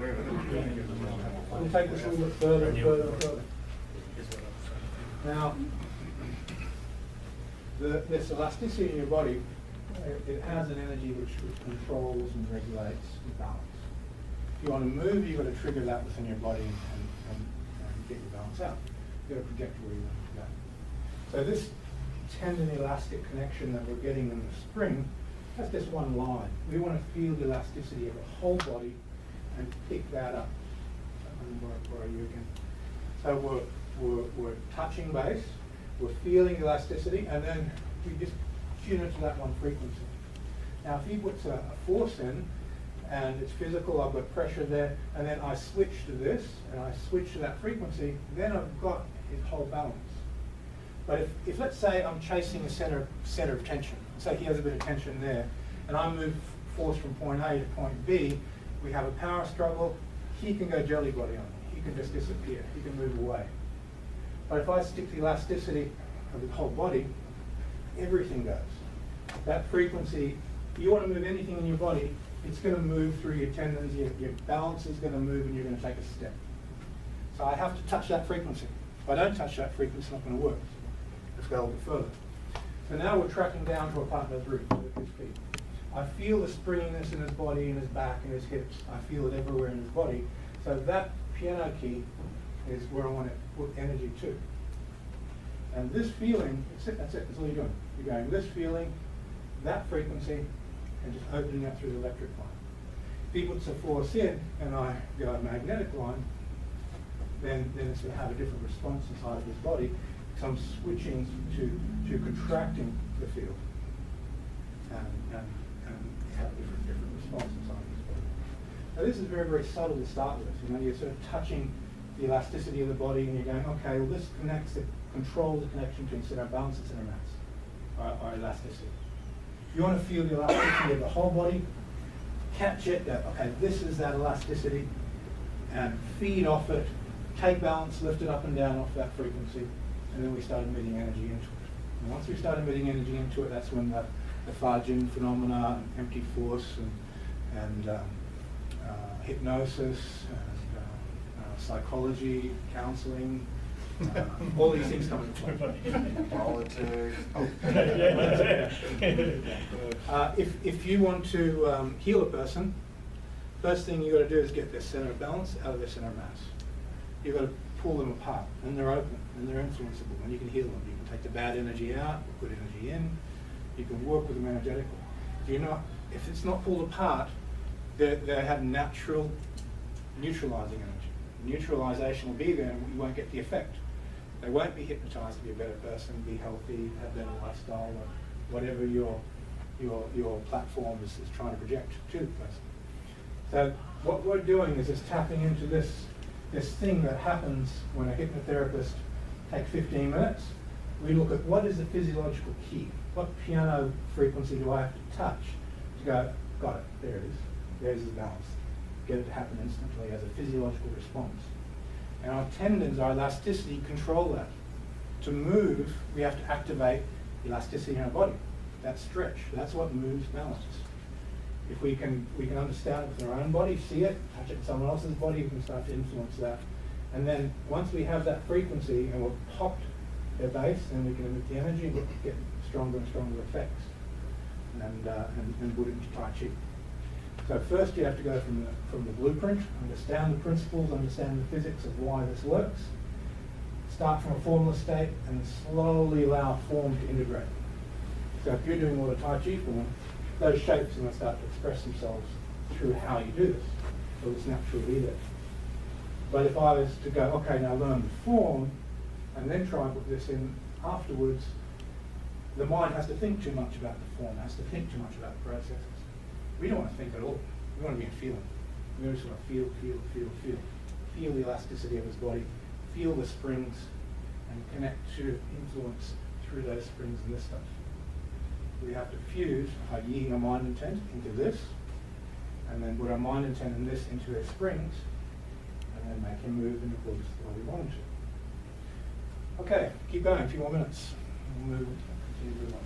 We'll take this a little bit further and further and further. Now, this elasticity in your body, it has an energy which controls and regulates your balance. If you want to move, you've got to trigger that within your body and get your balance out. You've got to project where you want to go. So this tendon elastic connection that we're getting in the spring, that's just one line. We want to feel the elasticity of the whole body and pick that up. Where are you again? So we're touching base, we're feeling elasticity, and then we just tune it to that one frequency. Now if he puts a force in, and it's physical, I've got pressure there, and then I switch to this, and I switch to that frequency, then I've got his whole balance. But if let's say I'm chasing a center of tension, say he has a bit of tension there, and I move force from point A to point B, we have a power struggle, he can go jelly body on me, he can just disappear, he can move away. But if I stick to the elasticity of the whole body, everything goes. That frequency, you want to move anything in your body, it's going to move through your tendons, your balance is going to move, and you're going to take a step. So I have to touch that frequency. If I don't touch that frequency, it's not going to work. Let's go a little bit further. So now we're tracking down to a partner's root with his feet. I feel the springiness in his body, in his back, in his hips. I feel it everywhere in his body. So that piano key is where I want to put energy to. And this feeling, that's it, that's all you're doing. You're going this feeling, that frequency, and just opening up through the electric line. If he puts a force in and I go a magnetic line, then it's going to have a different response inside of his body, because I'm switching to contracting the field and have a different response inside of his body. Now this is very, very subtle to start with. You know, you're sort of touching the elasticity of the body and you're going, okay, well this controls the connection between center of balance and center of mass, or elasticity. You want to feel the elasticity of the whole body, catch it, go, okay, this is that elasticity, and feed off it, take balance, lift it up and down off that frequency, and then we start emitting energy into it. And once we start emitting energy into it, that's when the Fajin phenomena, and empty force, and hypnosis, and psychology, counseling, all these things come into play. Politics. If you want to heal a person, first thing you got to do is get their center of balance out of their center of mass. You've got to pull them apart, and they're open, and they're influenceable, and you can heal them. You can take the bad energy out, put good energy in. You can work with them energetically. If it's not pulled apart, they have natural neutralizing energy. Neutralization will be there, and you won't get the effect. They won't be hypnotized to be a better person, be healthy, have a better lifestyle, or whatever your platform is trying to project to the person. So what we're doing is just tapping into this thing that happens when a hypnotherapist takes 15 minutes. We look at what is the physiological key. What piano frequency do I have to touch to go, got it, there it is. There's the balance. Get it to happen instantly as a physiological response. And our tendons, our elasticity, control that. To move, we have to activate elasticity in our body. That stretch, that's what moves balance. If we can understand it with our own body, see it, touch it in someone else's body, we can start to influence that. And then once we have that frequency and we've popped their base, then we can emit the energy and get stronger and stronger effects and put it into Tai Chi. So first you have to go from the blueprint, understand the principles, understand the physics of why this works, start from a formless state, and slowly allow form to integrate. So if you're doing all the Tai Chi form, those shapes are going to start to express themselves through how you do this. So it's naturally be there. But if I was to go, okay, now learn the form, and then try and put this in afterwards, the mind has to think too much about the form, has to think too much about the processes. We don't want to think at all. We want to be in feeling. We just want to feel. Feel the elasticity of his body, feel the springs, and connect to influence through those springs and this stuff. We have to fuse our yi, our mind intent, into this, and then put our mind intent and this into his springs, and then make him move in accordance with what we want him to. Okay, keep going, a few more minutes. We'll continue to move on.